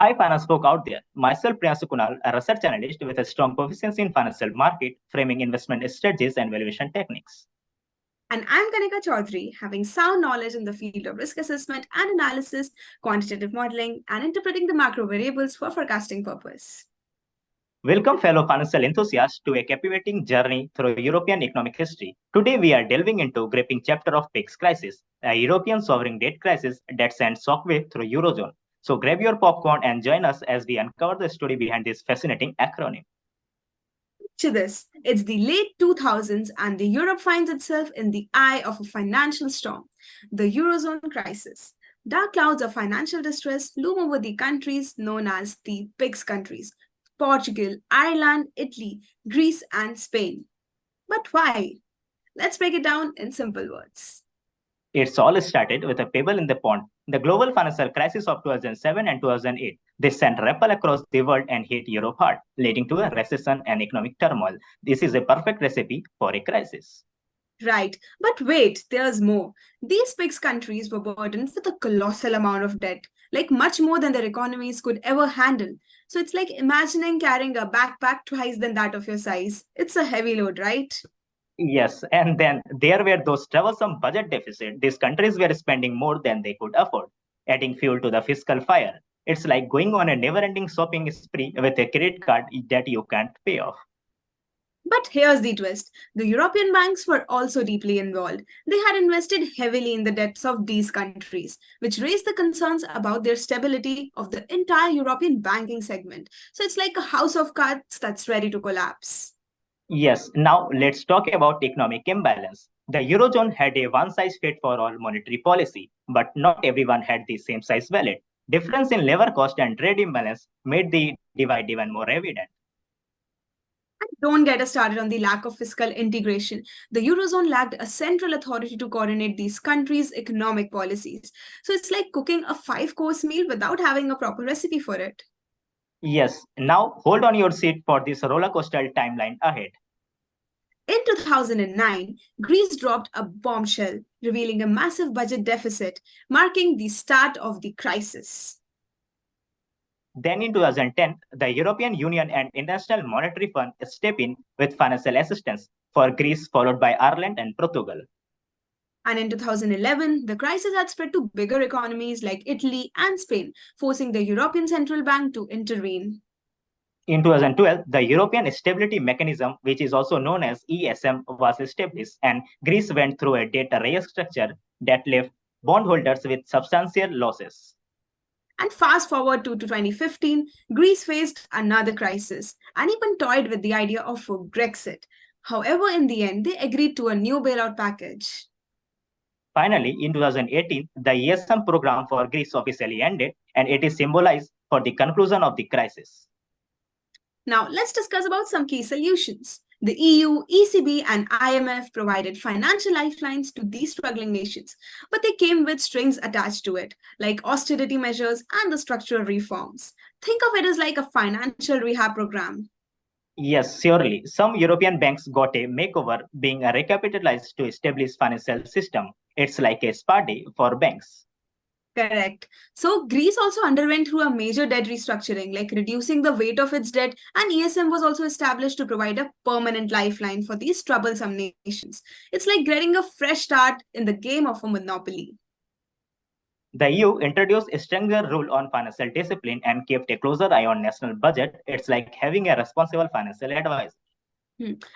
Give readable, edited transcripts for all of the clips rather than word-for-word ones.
Hi, finance folk out there. Myself, Priyansu Kunal, a research analyst with a strong proficiency in financial market, framing investment strategies and valuation techniques. And I'm Kanika Chaudhary, having sound knowledge in the field of risk assessment and analysis, quantitative modeling, and interpreting the macro variables for forecasting purpose. Welcome, fellow financial enthusiasts, to a captivating journey through European economic history. Today, we are delving into a gripping chapter of PIGS crisis, a European sovereign debt crisis that sends shockwave through Eurozone. So grab your popcorn and join us as we uncover the story behind this fascinating acronym. To this, it's the late 2000s and the Europe finds itself in the eye of a financial storm, the Eurozone crisis. Dark clouds of financial distress loom over the countries known as the PIGS countries: Portugal, Ireland, Italy, Greece, and Spain. But why? Let's break it down in simple words. It's all started with a pebble in the pond, the global financial crisis of 2007 and 2008. This sent ripple across the world and hit Europe hard, leading to a recession and economic turmoil. This is a perfect recipe for a crisis. Right, but wait, there's more. These PIGS countries were burdened with a colossal amount of debt, like much more than their economies could ever handle. So it's like imagining carrying a backpack twice than that of your size. It's a heavy load, right? Yes, and then there were those troublesome budget deficits. These countries were spending more than they could afford, adding fuel to the fiscal fire. It's like going on a never-ending shopping spree with a credit card that you can't pay off. But here's the twist: the European banks were also deeply involved. They had invested heavily in the debts of these countries, which raised the concerns about their stability of the entire European banking segment. So it's like a house of cards that's ready to collapse. Yes, now let's talk about economic imbalance. The Eurozone had a one-size-fits-for-all monetary policy, but not everyone had the same size wallet. Difference in labor cost and trade imbalance made the divide even more evident. And don't get us started on the lack of fiscal integration. The Eurozone lacked a central authority to coordinate these countries' economic policies. So it's like cooking a five-course meal without having a proper recipe for it. Yes, now hold on your seat for this roller coaster timeline ahead. In 2009, Greece dropped a bombshell, revealing a massive budget deficit, marking the start of the crisis. Then in 2010, the European Union and International Monetary Fund step in with financial assistance for Greece, followed by Ireland and Portugal. And in 2011, the crisis had spread to bigger economies like Italy and Spain, forcing the European Central Bank to intervene. In 2012, the European Stability Mechanism, which is also known as ESM, was established, and Greece went through a debt restructure that left bondholders with substantial losses. And fast forward to 2015, Greece faced another crisis and even toyed with the idea of Brexit. However, in the end, they agreed to a new bailout package. Finally, in 2018, the ESM program for Greece officially ended, and it is symbolized for the conclusion of the crisis. Now, let's discuss about some key solutions. The EU, ECB, and IMF provided financial lifelines to these struggling nations, but they came with strings attached to it, like austerity measures and the structural reforms. Think of it as like a financial rehab program. Yes, surely. Some European banks got a makeover, being recapitalized to establish financial system. It's like a spa day for banks. Correct. So Greece also underwent through a major debt restructuring, like reducing the weight of its debt, and ESM was also established to provide a permanent lifeline for these troublesome nations. It's like getting a fresh start in the game of a monopoly. The EU introduced a stronger rule on financial discipline and kept a closer eye on national budget. It's like having a responsible financial advisor.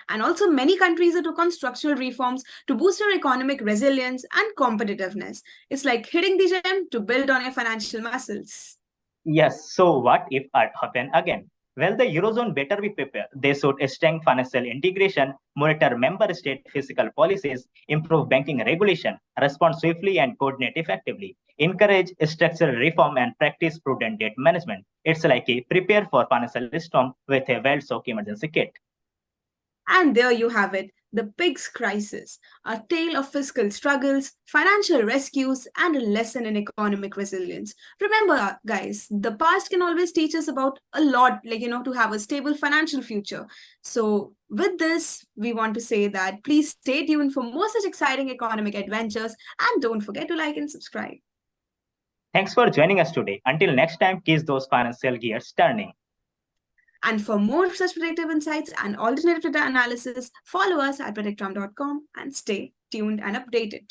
And also, many countries took on structural reforms to boost their economic resilience and competitiveness. It's like hitting the gym to build on your financial muscles. Yes, so what if it happen again? Well, the Eurozone better be prepared. They should strengthen financial integration, monitor member state fiscal policies, improve banking regulation, respond swiftly and coordinate effectively, encourage structural reform and practice prudent debt management. It's like a prepare for financial storm with a well-stocked emergency kit. And there you have it, the PIGS crisis, a tale of fiscal struggles, financial rescues, and a lesson in economic resilience. Remember, guys, the past can always teach us about a lot, to have a stable financial future. So, with this, we want to say that please stay tuned for more such exciting economic adventures and don't forget to like and subscribe. Thanks for joining us today. Until next time, keep those financial gears turning. And for more such predictive insights and alternative data analysis, follow us at predictram.com and stay tuned and updated.